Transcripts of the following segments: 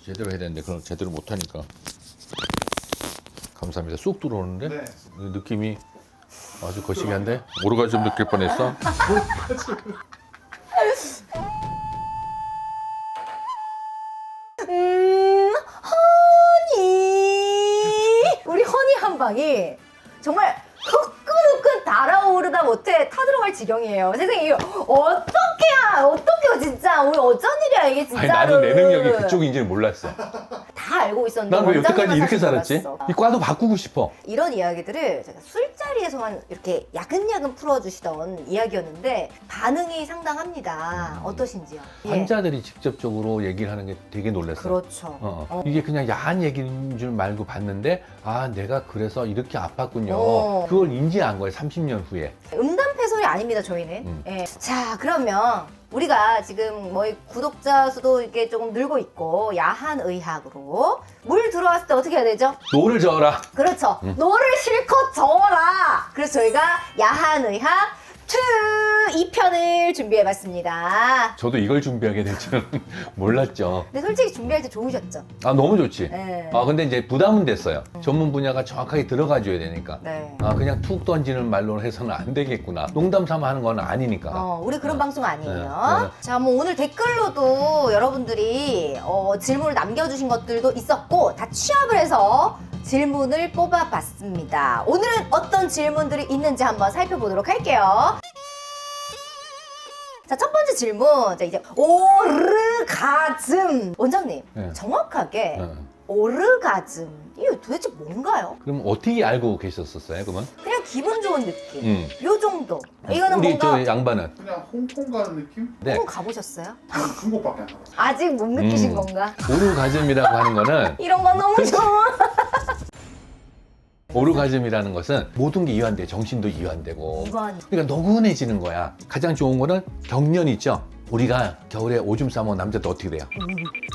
제대로 해야 되는데 그럼 제대로 못하니까. 감사합니다. 쑥 들어오는데 네. 느낌이 아주 거시기한데 오르가즘 느낄 뻔했어. 허니 우리 허니 한 방이 정말 후끈후끈 달아오르다 못해 타들어갈 지경이에요. 세상에 이거 어떡해요 진짜. 오늘 어쩐 일이야 이게 진짜로. 아니 나도 내 능력이 그쪽인지는 몰랐어. 다 알고 있었는데 난 왜 여태까지 원장님은 이렇게 사실 살았지? 몰랐어. 이 과도 바꾸고 싶어. 이런 이야기들을 제가 술자리에서만 이렇게 야근야근 풀어주시던 이야기였는데 반응이 상당합니다. 어떠신지요? 예. 환자들이 직접적으로 얘기를 하는 게 되게 놀랐어. 그렇죠. 이게 그냥 야한 얘기인 줄 말고 봤는데 아 내가 그래서 이렇게 아팠군요. 어. 그걸 인지한 거예요. 30년 후에. 음담패설이 아닙니다, 저희는. 음. 예. 자, 그러면 우리가 지금 뭐 구독자 수도 이렇게 조금 늘고 있고 야한 의학으로 물 들어왔을 때 어떻게 해야 되죠? 노를 저어라. 그렇죠. 노를 실컷 저어라. 그래서 저희가 야한 의학 2편을 준비해봤습니다. 저도 이걸 준비하게 될 줄은 몰랐죠. 근데 솔직히 준비할 때 좋으셨죠? 아 너무 좋지. 네. 아 근데 이제 부담은 됐어요. 전문 분야가 정확하게 들어가줘야 되니까. 네. 아 그냥 툭 던지는 말로 해서는 안 되겠구나. 농담 삼아 하는 건 아니니까. 우리 그런 방송 아니에요. 네. 자, 뭐 오늘 댓글로도 여러분들이 질문을 남겨주신 것들도 있었고 다 취합을 해서 질문을 뽑아봤습니다. 오늘은 어떤 질문들이 있는지 한번 살펴보도록 할게요. 자, 첫 번째 질문. 자, 이제 오르가즘. 원장님, 네. 정확하게 네. 오르가즘. 이게 도대체 뭔가요? 그럼 어떻게 알고 계셨었어요, 그러면? 그냥 기분 좋은 느낌. 요 정도. 이거는 우리 뭔가 저 양반은. 그냥 홍콩 가는 느낌? 네. 한번 가보셨어요? 저는 중국밖에 안 가봤어요. 아직 못 느끼신 건가? 오르가즘이라고 하는 거는 이런 거 너무 좋아. 오르가즘이라는 것은 모든 게 이완돼. 정신도 이완되고. 이완. 그러니까 노근해지는 거야. 가장 좋은 거는 경련 있죠. 우리가 겨울에 오줌 싸면 남자도 어떻게 돼요?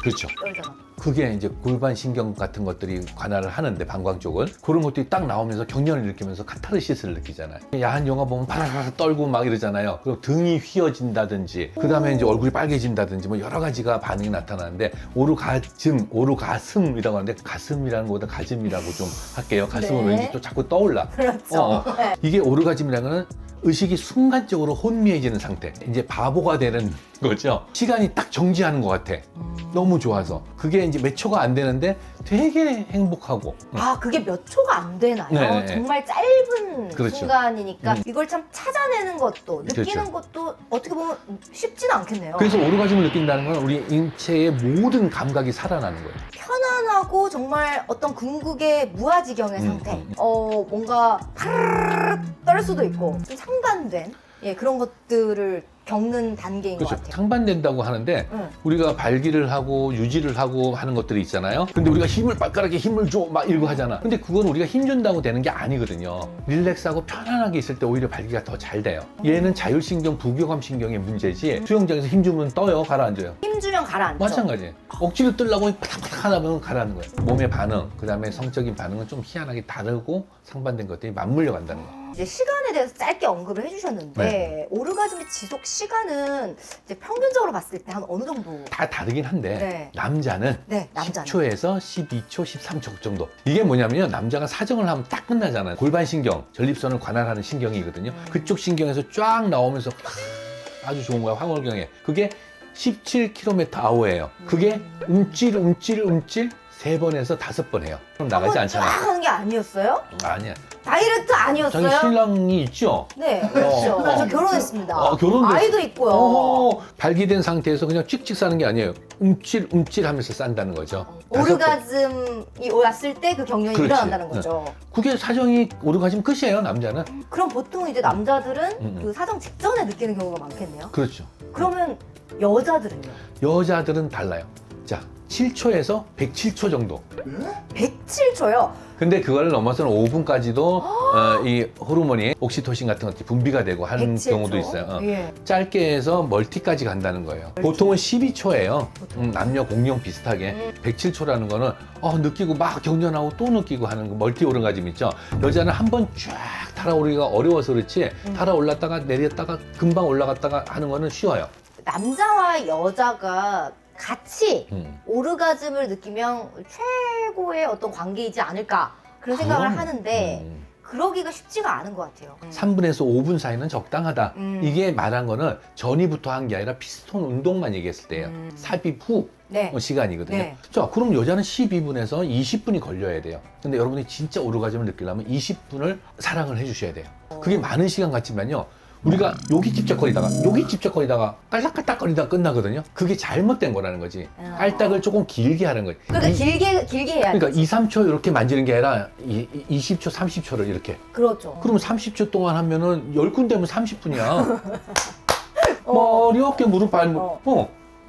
그렇죠. 떨잖아. 그게 이제 골반 신경 같은 것들이 관할을 하는데 방광 쪽은 그런 것들이 딱 나오면서 경련을 일으키면서 카타르시스를 느끼잖아요. 야한 영화 보면 파라파라 떨고 막 이러잖아요. 그리고 등이 휘어진다든지 그 다음에 이제 얼굴이 빨개진다든지 뭐 여러 가지가 반응이 나타나는데 오르가슴이라고 하는데 가슴이라는 것보다 가즘이라고 좀 할게요. 가슴은 네. 왠지 또 자꾸 떠올라. 그렇죠. 네. 이게 오르가즘이라는 거는 의식이 순간적으로 혼미해지는 상태. 이제 바보가 되는 거죠. 시간이 딱 정지하는 것 같아. 너무 좋아서. 그게 이제 몇 초가 안 되는데 되게 행복하고. 아, 그게 몇 초가 안 되나요? 네. 정말 짧은 그렇죠. 순간이니까 이걸 참 찾아내는 것도 느끼는 그렇죠. 것도 어떻게 보면 쉽지는 않겠네요. 그래서 오르가즘을 느낀다는 건 우리 인체의 모든 감각이 살아나는 거예요. 편안하고 정말 어떤 궁극의 무아지경의 상태. 뭔가 파르르 떨 수도 있고 좀 상반된 그런 것들을 겪는 단계인 것 그렇죠. 같아요. 상반된다고 하는데 응. 우리가 발기를 하고 유지를 하고 하는 것들이 있잖아요. 근데 우리가 발가락에 힘을 줘 막 이러고 하잖아. 근데 그건 우리가 힘 준다고 되는 게 아니거든요. 릴렉스하고 편안하게 있을 때 오히려 발기가 더 잘 돼요. 얘는 자율신경, 부교감 신경의 문제지 수영장에서 힘 주면 떠요, 가라앉아요. 힘 주면 가라앉죠. 마찬가지. 억지로 뜨려고 파닥파닥 하다 보면 가라앉는 거예요. 몸의 반응, 그 다음에 성적인 반응은 좀 희한하게 다르고 상반된 것들이 맞물려 간다는 거예요. 이제 시간에 대해서 짧게 언급을 해주셨는데 네. 오르가즘의 지속 시간은 이제 평균적으로 봤을 때 한 어느 정도? 다 다르긴 한데 네. 남자는 네, 남자는. 10초에서 12초, 13초 정도. 이게 뭐냐면요. 남자가 사정을 하면 딱 끝나잖아요. 골반신경, 전립선을 관할하는 신경이거든요. 그쪽 신경에서 쫙 나오면서 아주 좋은 거야. 황홀경에. 그게 17km/h예요. 그게 움찔 3번에서 5번 해요. 그럼 나가지 쫙 않잖아. 하는 게 아니었어요? 아니야. 다이렉트 자기 아니었어요? 신랑이 있죠? 네, 그렇죠. 어. 저 결혼했습니다. 결혼도 아이도 있고요. 발기된 상태에서 그냥 찍찍 싸는 게 아니에요. 움찔 하면서 싼다는 거죠. 오르가즘이 왔을 때 그 경련이 그렇지. 일어난다는 거죠. 그게 사정이 오르가즘 끝이에요, 남자는. 그럼 보통 이제 남자들은 음. 그 사정 직전에 느끼는 경우가 많겠네요. 그렇죠. 그러면 여자들은요? 여자들은 달라요. 자, 7초에서 107초 정도. 네? 107초요. 근데 그걸 넘어서는 5분까지도 이 호르몬이 옥시토신 같은 것들이 분비가 되고 하는 107초. 경우도 있어요. 예. 짧게 해서 멀티까지 간다는 거예요. 보통은 12초예요. 남녀 공용 비슷하게. 107초라는 거는 느끼고 막 경련하고 또 느끼고 하는 거 멀티 오르가즘 있죠. 여자는 한 번 쫙 달아오르기가 어려워서 그렇지 달아올랐다가 내렸다가 금방 올라갔다가 하는 거는 쉬워요. 남자와 여자가 같이 음. 오르가즘을 느끼면 최고의 어떤 관계이지 않을까 그런 생각을 그럼, 하는데 그러기가 쉽지가 않은 것 같아요. 3분에서 5분 사이는 적당하다. 음. 이게 말한 거는 전이부터 한 게 아니라 피스톤 운동만 얘기했을 때예요. 삽입 후 네. 시간이거든요. 네. 자, 그럼 여자는 12분에서 20분이 걸려야 돼요. 근데 여러분이 진짜 오르가즘을 느끼려면 20분을 사랑을 해주셔야 돼요. 그게 많은 시간 같지만요. 우리가 여기 찝쩍거리다가 여기 찝쩍거리다가 깔딱깔딱거리다가 끝나거든요. 그게 잘못된 거라는 거지. 깔딱을 조금 길게 하는 거지. 그러니까 길게 해야 돼. 그러니까 2, 3초 이렇게 만지는 게 아니라 20초, 30초를 이렇게. 그렇죠. 그러면 30초 동안 하면은 10군데면 30분이야. 머리, 어깨, 무릎, 발목.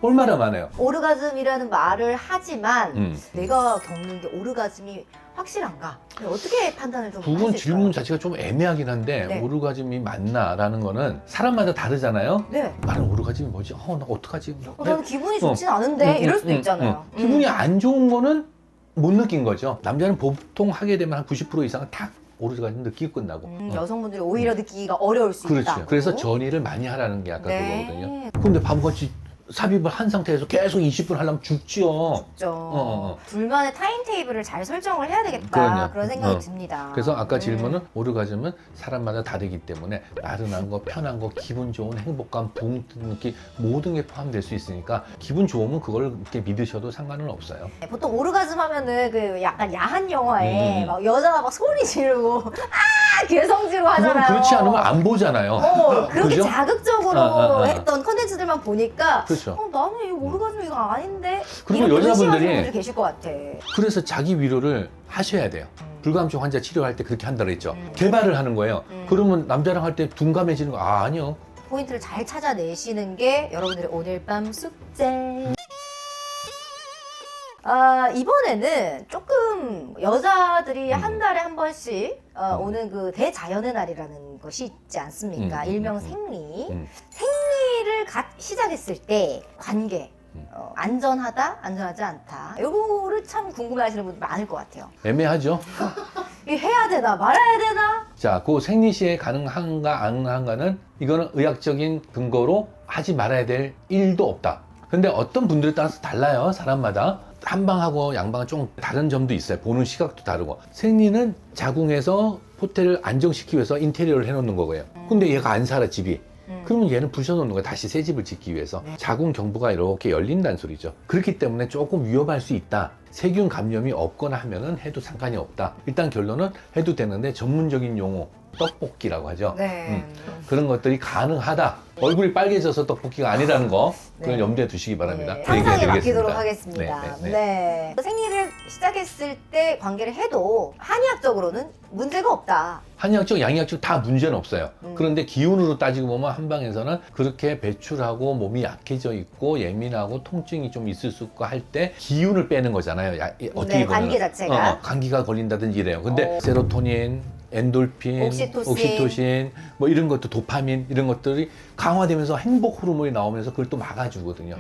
얼마나 많아요. 오르가즘이라는 말을 하지만 음. 내가 겪는 게 오르가즘이 확실한가? 어떻게 판단을 좀 부분 할 수 질문 있을까요? 자체가 좀 애매하긴 한데 네. 오르가즘이 맞나라는 거는 사람마다 다르잖아요. 네. 나는 오르가즘이 뭐지? 나 어떡하지? 나는 기분이 좋진 않은데 이럴 수도 있잖아요. 기분이 안 좋은 거는 못 느낀 거죠. 남자는 보통 하게 되면 한 90% 이상은 딱 오르가즘 느끼고 끝나고. 여성분들이 오히려 느끼기가 어려울 수 그렇죠. 있다. 그래서 전이를 많이 하라는 게 아까 네. 그거거든요. 근데 바보같이 삽입을 한 상태에서 계속 20분 하려면 죽죠. 그렇죠. 둘만의 타임테이블을 잘 설정을 해야 되겠다. 그럼요. 그런 생각이 듭니다. 그래서 아까 질문은 오르가즘은 사람마다 다르기 때문에 나른한 거, 편한 거, 기분 좋은 행복감, 붕 뜨는 느낌 모든 게 포함될 수 있으니까 기분 좋으면 그걸 이렇게 믿으셔도 상관은 없어요. 네, 보통 오르가즘 하면은 그 약간 야한 영화에 막 여자가 막 소리 지르고 개성지로 그건 하잖아요. 그렇지 않으면 안 보잖아요. 그렇게 그죠? 자극적으로 했던 컨텐츠들만 보니까 그렇죠. 나는 이 오르가즘 이거 아닌데 그리고 이렇게 여자분들이- 의심하시는 분들이 계실 것 같아. 그래서 자기 위로를 하셔야 돼요. 불감증 환자 치료할 때 그렇게 한다고 했죠. 개발을 하는 거예요. 그러면 남자랑 할 때 둔감해지는 거 아니요. 포인트를 잘 찾아내시는 게 여러분들의 오늘 밤 숙제. 이번에는 조금 여자들이 한 달에 한 번씩 오는 그 대자연의 날이라는 것이 있지 않습니까? 일명 생리. 생리를 시작했을 때 관계. 안전하다, 안전하지 않다. 요거를 참 궁금해하시는 분들 많을 것 같아요. 애매하죠. 이게 해야 되나 말아야 되나? 자, 그 생리 시에 가능한가 안 가능한가는 이거는 의학적인 근거로 하지 말아야 될 일도 없다. 근데 어떤 분들에 따라서 달라요. 사람마다. 한방하고 양방은 좀 다른 점도 있어요. 보는 시각도 다르고. 생리는 자궁에서 호텔을 안정시키기 위해서 인테리어를 해놓는 거고요. 근데 얘가 안 살아, 집이. 그러면 얘는 부셔놓는 거야. 다시 새 집을 짓기 위해서. 자궁 경부가 이렇게 열린다는 소리죠. 그렇기 때문에 조금 위험할 수 있다. 세균 감염이 없거나 하면은 해도 상관이 없다. 일단 결론은 해도 되는데 전문적인 용어, 떡볶이라고 하죠. 네. 그런 것들이 가능하다. 얼굴이 빨개져서 떡볶이가 아니라는 거, 그걸 네. 염두에 두시기 바랍니다. 네, 상상에 얘기해드리겠습니다. 맡기도록 하겠습니다. 네, 네. 생리를 시작했을 때 관계를 해도 한의학적으로는 문제가 없다. 한의학적, 양의학적 다 문제는 없어요. 그런데 기운으로 따지고 보면 한방에서는 그렇게 배출하고 몸이 약해져 있고 예민하고 통증이 좀 있을 수 있고 할 때 기운을 빼는 거잖아요. 어떻게 네, 보면 관계 자체가. 감기가 걸린다든지 이래요. 근데 세로토닌, 엔돌핀, 옥시토신, 뭐 이런 것도 도파민 이런 것들이 강화되면서 행복 호르몬이 나오면서 그걸 또 막아주거든요.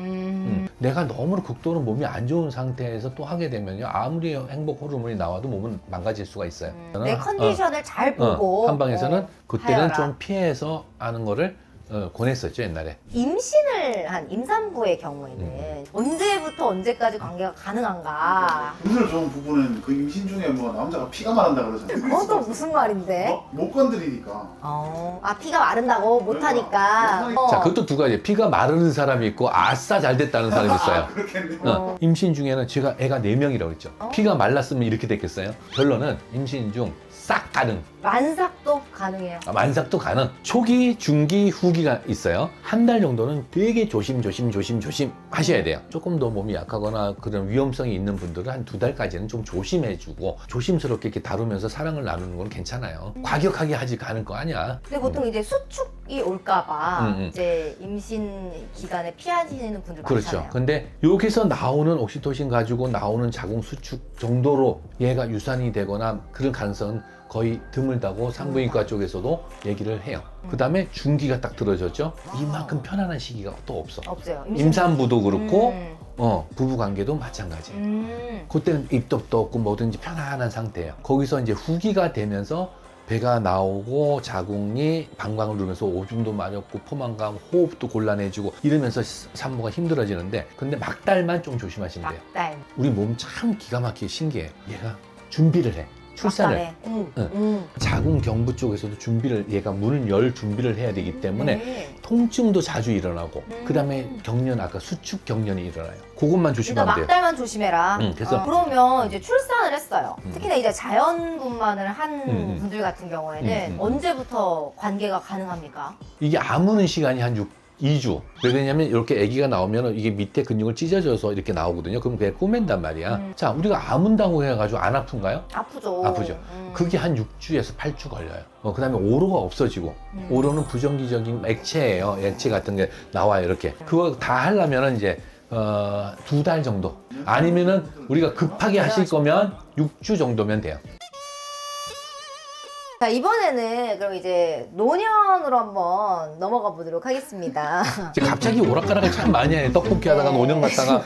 내가 너무 극도로 몸이 안 좋은 상태에서 또 하게 되면요, 아무리 행복 호르몬이 나와도 몸은 망가질 수가 있어요. 내 컨디션을 잘 보고 한방에서는 그때는 하여라. 좀 피해서 하는 거를 권했었죠, 옛날에. 임신을 한 임산부의 경우에는 언제부터 언제까지 관계가 가능한가? 오늘 좋은 부분은 그 임신 중에 뭐 남자가 피가 마른다 그러잖아요. 그건 또 무슨 말인데? 못 건드리니까. 피가 마른다고 못하니까. 자, 그것도 두 가지. 피가 마르는 사람이 있고 아싸 잘 됐다는 사람이 있어요. 그렇겠네. 임신 중에는 제가 애가 4명이라고 했죠. 피가 말랐으면 이렇게 됐겠어요? 결론은 임신 중 싹 가능. 만삭도 가능해요. 만삭도 가능. 초기, 중기, 후기가 있어요. 한 달 정도는 되게 조심 하셔야 돼요. 조금 더 몸이 약하거나 그런 위험성이 있는 분들은 한 2달까지는 좀 조심해주고 조심스럽게 이렇게 다루면서 사랑을 나누는 건 괜찮아요. 과격하게 하지 않을 거 아니야. 근데 보통 이제 수축이 올까봐 음. 이제 임신 기간에 피하시는 분들 그렇죠. 많잖아요. 근데 여기서 나오는 옥시토신 가지고 나오는 자궁 수축 정도로 얘가 유산이 되거나 그런 가능성은 거의 드물다고 산부인과 쪽에서도 얘기를 해요. 그 다음에 중기가 딱 들어졌죠. 이만큼 편안한 시기가 또 없어. 없어요. 임산부도 그렇고 부부관계도 마찬가지예요. 음. 그때는 입덧도 없고 뭐든지 편안한 상태예요. 거기서 이제 후기가 되면서 배가 나오고 자궁이 방광을 누르면서 오줌도 마렵고 포만감, 호흡도 곤란해지고 이러면서 산모가 힘들어지는데 근데 막달만 좀 조심하시면 돼요. 막달. 우리 몸 참 기가 막히게 신기해요. 얘가 준비를 해. 출산을. 막달에. 자궁 경부 쪽에서도 준비를 얘가 문을 열 준비를 해야 되기 때문에 네. 통증도 자주 일어나고 그다음에 경련 아까 수축 경련이 일어나요. 그것만 그러니까 조심하면 돼요. 막달만 조심해라. 그래서 그러면 이제 출산을 했어요. 특히나 이제 자연분만을 한 분들 같은 경우에는 음. 언제부터 관계가 가능합니까? 이게 아무는 시간이 한 2주. 왜 그러냐면 이렇게 아기가 나오면 이게 밑에 근육을 찢어져서 이렇게 나오거든요. 그럼 그게 꼬맨단 말이야. 자, 우리가 아문다고 해가지고 안 아픈가요? 아프죠. 아프죠. 그게 한 6주에서 8주 걸려요. 그 다음에 오로가 없어지고, 오로는 부정기적인 액체예요. 액체 같은 게 나와요, 이렇게. 그거 다 하려면 이제, 2달 정도. 아니면은 우리가 급하게 하실 거면 6주 정도면 돼요. 자, 이번에는 그럼 이제 노년으로 한번 넘어가 보도록 하겠습니다. 이제 갑자기 오락가락을 참 많이 해. 떡볶이 하다가 네. 노년 갔다가.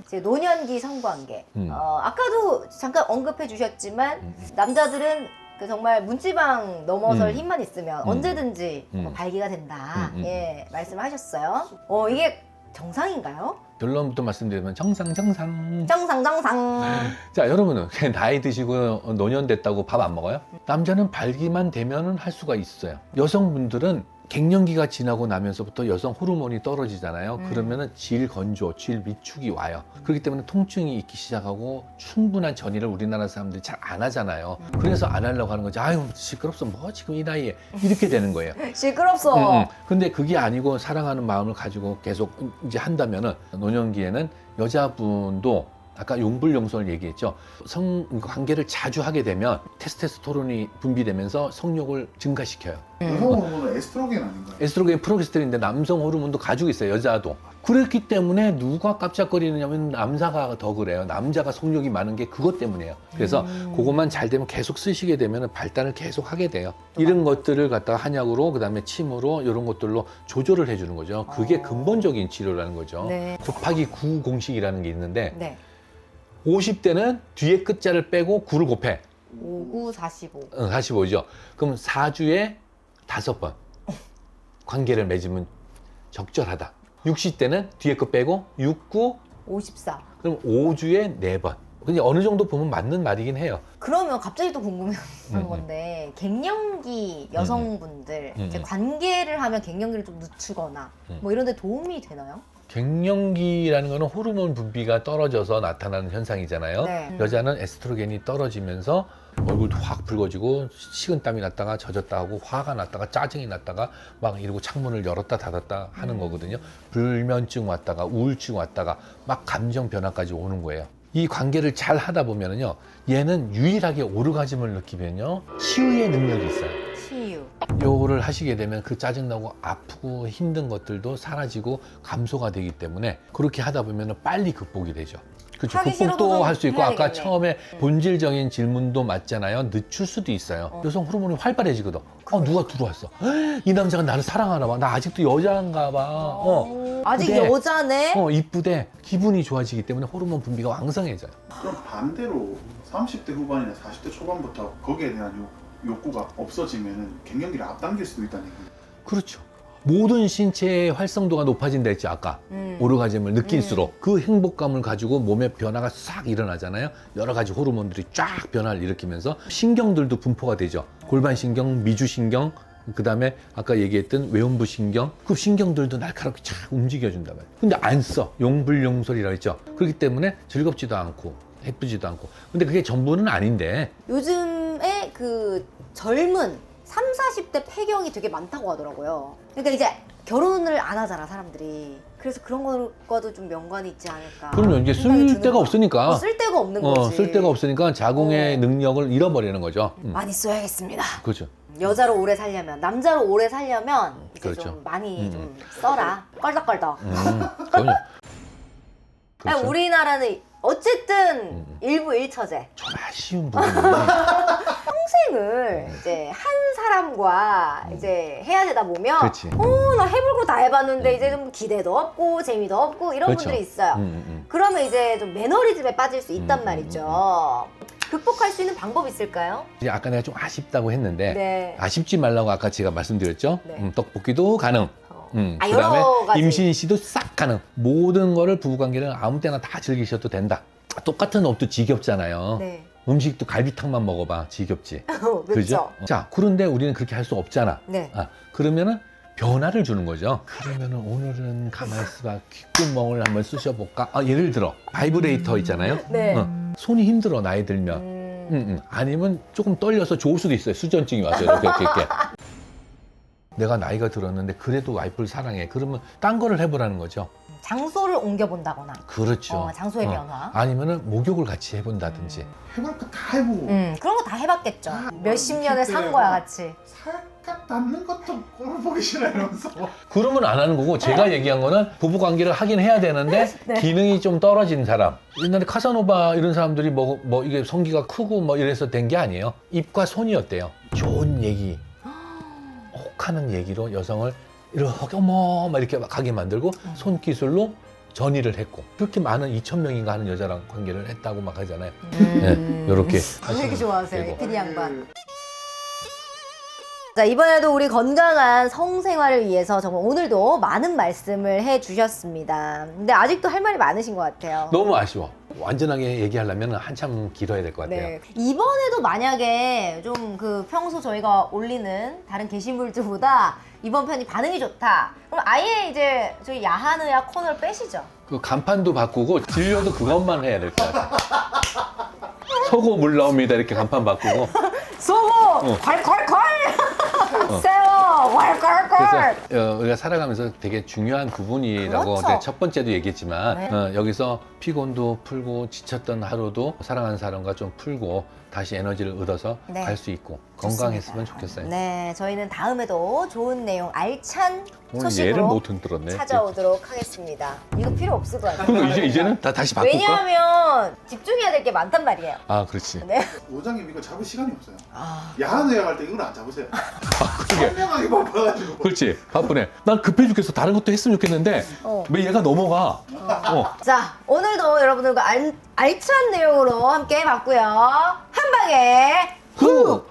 이제 노년기 성관계. 음. 아까도 잠깐 언급해 주셨지만 남자들은 그 정말 문지방 넘어설 힘만 있으면 언제든지 뭐 발기가 된다. 예, 말씀하셨어요. 이게 정상인가요? 결론부터 말씀드리면 정상. 정상. 자, 여러분은 그냥 나이 드시고 노년 됐다고 밥 안 먹어요? 남자는 발기만 되면은 할 수가 있어요. 여성분들은 갱년기가 지나고 나면서부터 여성 호르몬이 떨어지잖아요. 그러면은 질 건조, 질 위축이 와요. 그렇기 때문에 통증이 있기 시작하고 충분한 전이를 우리나라 사람들이 잘 안 하잖아요. 그래서 안 하려고 하는 거지. 아유, 시끄럽소. 뭐 지금 이 나이에 이렇게 되는 거예요. 시끄럽소. 근데 그게 아니고 사랑하는 마음을 가지고 계속 이제 한다면은 노년기에는 여자분도 아까 용불용설 얘기했죠. 관계를 자주 하게 되면 테스토스테론이 분비되면서 성욕을 증가시켜요. 여성 호르몬은 에스트로겐 아닌가요? 에스트로겐, 프로게스테론인데 남성 호르몬도 가지고 있어요. 여자도. 그렇기 때문에 누가 깜짝거리느냐면 남자가 더 그래요. 남자가 성욕이 많은 게 그것 때문이에요. 그래서 그것만 잘 되면 계속 쓰시게 되면 발달을 계속 하게 돼요. 이런 것들을 갖다가 한약으로 그다음에 침으로 이런 것들로 조절을 해주는 거죠. 그게 근본적인 치료라는 거죠. 네. 곱하기 9 공식이라는 게 있는데 네. 50대는 뒤에 끝자를 빼고 9를 곱해. 59, 45. 45죠. 그럼 4주에 5번 관계를 맺으면 적절하다. 60대는 뒤에 거 빼고 6, 9, 54. 그럼 5주에 4번. 근데 어느 정도 보면 맞는 말이긴 해요. 그러면 갑자기 또 궁금한 건데 갱년기 여성분들 이제 관계를 하면 갱년기를 좀 늦추거나 뭐 이런 데 도움이 되나요? 갱년기라는 거는 호르몬 분비가 떨어져서 나타나는 현상이잖아요. 네. 여자는 에스트로겐이 떨어지면서 얼굴도 확 붉어지고 식은땀이 났다가 젖었다 하고 화가 났다가 짜증이 났다가 막 이러고 창문을 열었다 닫았다 하는 거거든요. 불면증 왔다가 우울증 왔다가 막 감정 변화까지 오는 거예요. 이 관계를 잘 하다 보면은요, 얘는 유일하게 오르가즘을 느끼면요, 치유의 능력이 있어요. 치유. 요거를 하시게 되면 그 짜증나고 아프고 힘든 것들도 사라지고 감소가 되기 때문에 그렇게 하다 보면 빨리 극복이 되죠. 그렇죠. 하기 싫어도 극복도 할 수 있고 해야 아까 되겠네. 처음에 본질적인 질문도 맞잖아요. 늦출 수도 있어요. 여성 호르몬이 활발해지거든. 누가 들어왔어. 이 남자가 나를 사랑하나 봐. 나 아직도 여자인가 봐. 아직 근데, 여자네? 이쁘대. 기분이 좋아지기 때문에 호르몬 분비가 왕성해져요. 그럼 반대로 30대 후반이나 40대 초반부터 거기에 대한 욕구가 없어지면 갱년기를 앞당길 수도 있다는 얘기예요. 그렇죠. 모든 신체의 활성도가 높아진다 했죠, 아까. 오르가즘을 느낄수록 그 행복감을 가지고 몸의 변화가 싹 일어나잖아요. 여러 가지 호르몬들이 쫙 변화를 일으키면서 신경들도 분포가 되죠. 골반신경, 미주신경, 그 다음에 아까 얘기했던 외음부신경, 그 신경들도 날카롭게 쫙 움직여준단 말이에요. 근데 안 써. 용불용설이라고 했죠. 그렇기 때문에 즐겁지도 않고 예쁘지도 않고. 근데 그게 전부는 아닌데. 요즘에 그 젊은 3, 40대 폐경이 되게 많다고 하더라고요. 그러니까 이제 결혼을 안 하잖아, 사람들이. 그래서 그런 거과도 좀 연관이 있지 않을까. 그럼요. 이제 생각이 쓸 드는 데가 거야. 없으니까. 쓸 데가 없는 거지. 쓸 데가 없으니까 자궁의 능력을 잃어버리는 거죠. 많이 써야겠습니다. 그렇죠. 여자로 오래 살려면, 남자로 오래 살려면 이제 그렇죠. 좀 많이 좀 써라. 껄덕껄덕. 그럼요. 아니, 그렇죠. 우리나라는 어쨌든 일부 일처제. 좀 아쉬운 부분이 평생을 이제 한 사람과 이제 해야 되다 보면 그렇지. 나 해볼 거 다 해봤는데 이제 좀 기대도 없고 재미도 없고 이런 그렇죠. 분들이 있어요. 그러면 이제 좀 매너리즘에 빠질 수 있단 말이죠. 극복할 수 있는 방법이 있을까요? 이제 아까 내가 좀 아쉽다고 했는데 네. 아쉽지 말라고 아까 제가 말씀드렸죠. 네. 떡볶이도 가능. 아, 그다음에 여러 가지. 임신시도 싹 가능. 모든 거를 부부관계는 아무 때나 다 즐기셔도 된다. 똑같은 옷도 지겹잖아요. 네. 음식도 갈비탕만 먹어봐 지겹지. 그렇죠. 그죠? 자, 그런데 우리는 그렇게 할 수 없잖아. 네. 아, 그러면은 변화를 주는 거죠. 그러면은 오늘은 가만히 있어봐. 귓구멍을 한번 쑤셔볼까? 아, 예를 들어 바이브레이터 있잖아요. 네. 손이 힘들어 나이 들면. 아니면 조금 떨려서 좋을 수도 있어요. 수전증이 와서 이렇게. 내가 나이가 들었는데 그래도 와이프를 사랑해. 그러면 딴 거를 해보라는 거죠. 장소를 옮겨본다거나. 그렇죠. 장소의 변화. 아니면은 목욕을 같이 해본다든지. 해볼 거 다 해보고 그런 거 다 해봤겠죠. 몇십 뭐 년을 산 거야, 같이. 살짝 닿는 것도 꼴 보기 싫어 이러면서 그러면 안 하는 거고 제가 얘기한 거는 부부 관계를 하긴 해야 되는데 네. 기능이 좀 떨어진 사람. 옛날에 카사노바 이런 사람들이 뭐 이게 성기가 크고 뭐 이래서 된 게 아니에요. 입과 손이었대요. 좋은 얘기, 혹하는 얘기로 여성을 이렇게 어머 막 이렇게 가게 만들고 손기술로 전이를 했고 그렇게 많은 2,000명인가 하는 여자랑 관계를 했다고 막 하잖아요. 네, 이렇게 왜 이렇게 좋아하세요, 되고. 이 PD 양반? 자, 이번에도 우리 건강한 성생활을 위해서 정말 오늘도 많은 말씀을 해주셨습니다. 근데 아직도 할 말이 많으신 것 같아요. 너무 아쉬워. 완전하게 얘기하려면 한참 길어야 될 것 같아요. 네. 이번에도 만약에 좀 그 평소 저희가 올리는 다른 게시물들보다 이번 편이 반응이 좋다. 그럼 아예 이제 저희 야한의학 코너를 빼시죠. 그 간판도 바꾸고 진료도 그것만 해야 될 것 같아요. 소고 물 나옵니다 이렇게 간판 바꾸고. 소고! 콸콸콸! 세워! 콸콸콸! 그래서 우리가 살아가면서 되게 중요한 부분이라고 그렇죠. 내가 첫 번째도 얘기했지만 네. 여기서 피곤도 풀고 지쳤던 하루도 사랑하는 사람과 좀 풀고 다시 에너지를 얻어서 네. 갈 수 있고 좋습니다. 건강했으면 좋겠어요. 네, 저희는 다음에도 좋은 내용, 알찬 오늘 얘를 소식으로 못 들었네. 찾아오도록 하겠습니다. 이거 필요 없을 것 같아요. 그러니까 이제는 다시 바꿀까? 왜냐하면 집중해야 될 게 많단 말이에요. 아 그렇지. 네. 원장님 이거 잡을 시간이 없어요. 아, 야한의학 할 때 이걸 안 잡으세요. 그게 설명하기 바빠가지고. 그렇지 바쁘네. 난 급해 죽겠어. 다른 것도 했으면 좋겠는데 어. 왜 얘가 넘어가? 자, 오늘도 여러분들과 알찬 내용으로 함께 봤고요. 한 방에 후!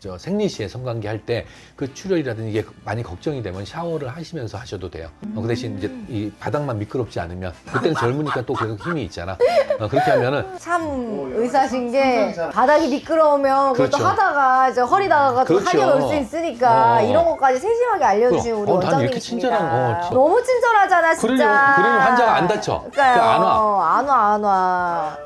저 생리시에 성관계 할 때 그 출혈이라든지 이게 많이 걱정이 되면 샤워를 하시면서 하셔도 돼요. 그 대신 이제 이 바닥만 미끄럽지 않으면 그때는 젊으니까 또 계속 힘이 있잖아. 그렇게 하면은 참 의사신 게 상상이 바닥이 미끄러우면 그것도 그렇죠. 하다가 이제 허리다가 또 그렇죠. 한이 올 수 있으니까 이런 것까지 세심하게 알려주신 우리 난 이렇게 원장님이십니다. 친절한 너무 친절하잖아 진짜. 그러면 환자가 안 다쳐. 그러니까요. 안 와. 안 와.